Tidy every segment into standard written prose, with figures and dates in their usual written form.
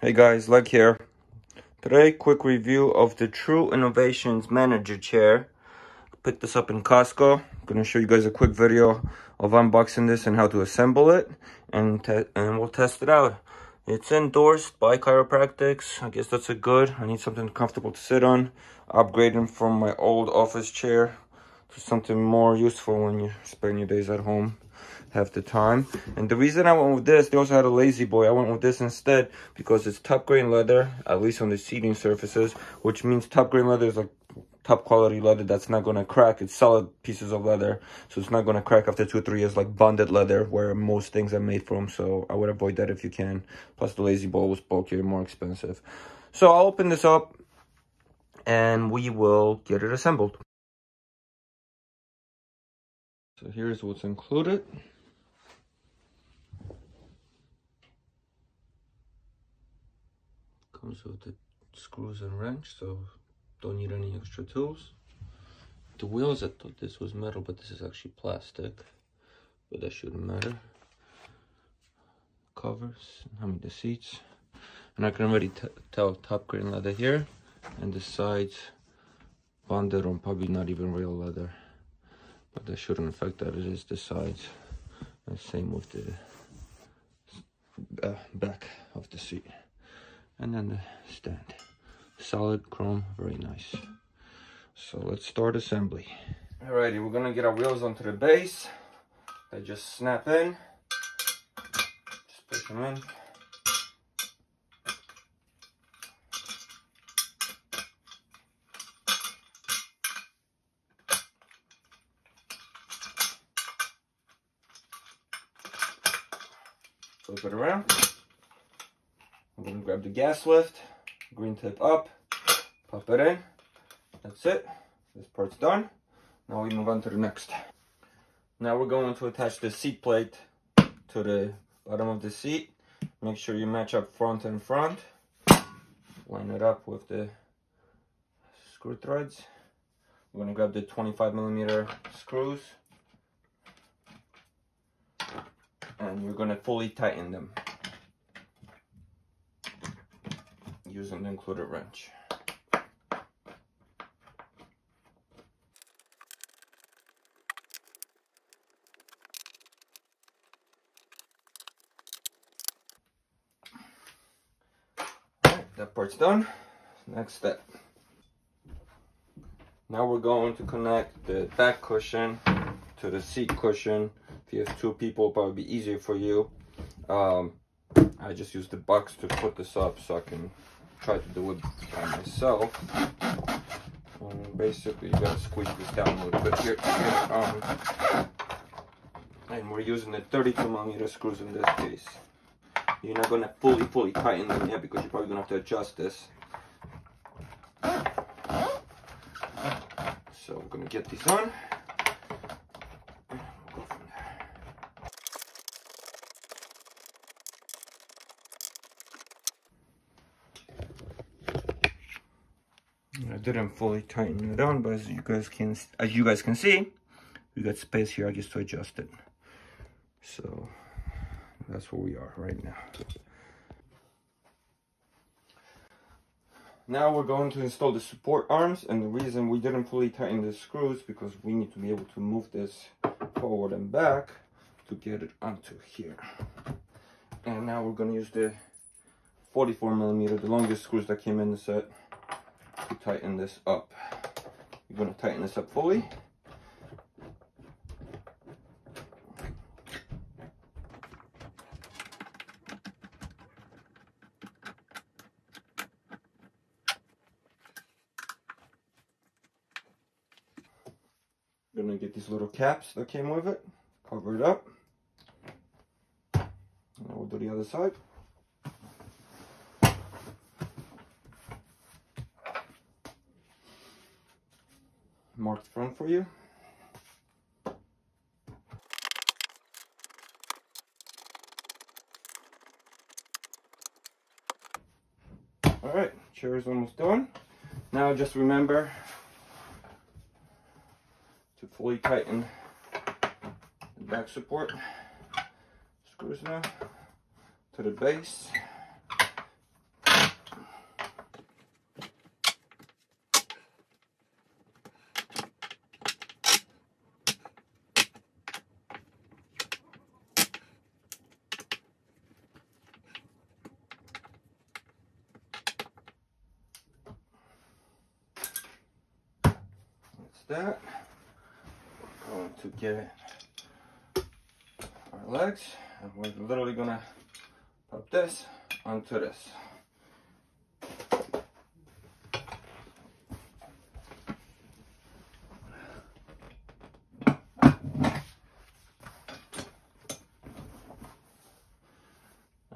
Hey guys, Leg here. Today, quick review of the True Innovations Manager Chair. Picked this up in Costco. I'm gonna show you guys a quick video of unboxing this and how to assemble it, and we'll test it out. It's endorsed by chiropractics. I guess that's a good. I need something comfortable to sit on. Upgrading from my old office chair to something more useful when you spend your days at home half the time. And the reason I went with this, they also had a Lazy Boy. I went with this instead because it's top grain leather, at least on the seating surfaces, which means top grain leather is like top quality leather that's not gonna crack. It's solid pieces of leather, so it's not gonna crack after 2 or 3 years like bonded leather where most things are made from. So I would avoid that if you can. Plus the Lazy Boy was bulkier and more expensive. So I'll open this up and we will get it assembled. So here's what's included. Comes with the screws and wrench, so don't need any extra tools. The wheels, I thought this was metal, but this is actually plastic, but that shouldn't matter. Covers, the seats, and I can already tell top grain leather here, and the sides bonded on probably not even real leather, but that shouldn't affect that. It is the sides, and same with the back of the seat. And then the stand, solid chrome, very nice. So let's start assembly. Alrighty, we're gonna get our wheels onto the base. They just snap in. Just push them in. Flip it around. I'm going to grab the gas lift, green tip up, pop it in. That's it. This part's done. Now we move on to the next. Now we're going to attach the seat plate to the bottom of the seat. Make sure you match up front and front. Line it up with the screw threads. We're going to grab the 25mm screws. And we're going to fully tighten them using the included wrench. Alright, that part's done. Next step. Now we're going to connect the back cushion to the seat cushion. If you have 2 people, it'll probably be easier for you. I just use the box to put this up so I can try to do it by myself. Basically, you gotta squeeze this down a little bit here. And we're using the 32mm screws in this case. You're not gonna fully tighten them yet because you're probably gonna have to adjust this. So we're gonna get these on. I didn't fully tighten it on, but as you guys can see, we got space here, I guess, to adjust it. So that's where we are right now. Now we're going to install the support arms, and the reason we didn't fully tighten the screws because we need to be able to move this forward and back to get it onto here. And now we're going to use the 44mm, the longest screws that came in the set, to tighten this up. You're going to tighten this up fully. Going to get these little caps that came with it, cover it up. And we'll do the other side. Marked front for you. Alright, chair is almost done. Now just remember to fully tighten the back support screws now to the base. that, we're going to get our legs, and we're literally gonna pop this onto this.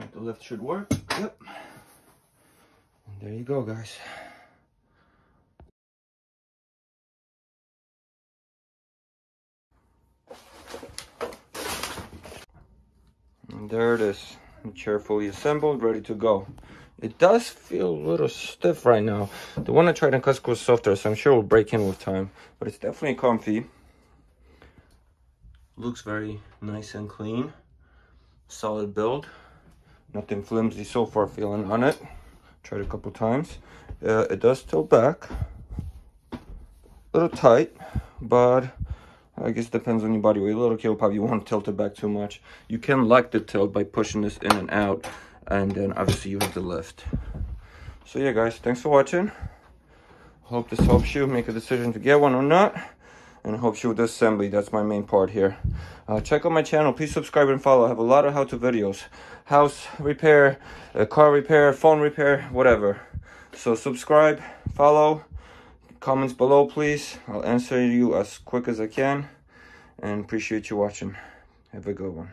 And the lift should work. Yep. And there you go, guys. And there it is, the chair fully assembled, ready to go. It does feel a little stiff right now. The one I tried in Costco was softer, so I'm sure it will break in with time. But it's definitely comfy. Looks very nice and clean. Solid build. Nothing flimsy so far feeling on it. Tried a couple times. It does tilt back. A little tight, but I guess it depends on your body weight. A little kid will probably won't tilt it back too much. You can lock the tilt by pushing this in and out, and then obviously you have the lift. So yeah, guys, thanks for watching. Hope this helps you make a decision to get one or not, and it helps you with the assembly. That's my main part here. Check out my channel. Please subscribe and follow. I have a lot of how-to videos. House repair, car repair, phone repair, whatever. So subscribe, follow. Comments below, please. I'll answer you as quick as I can, and appreciate you watching. Have a good one.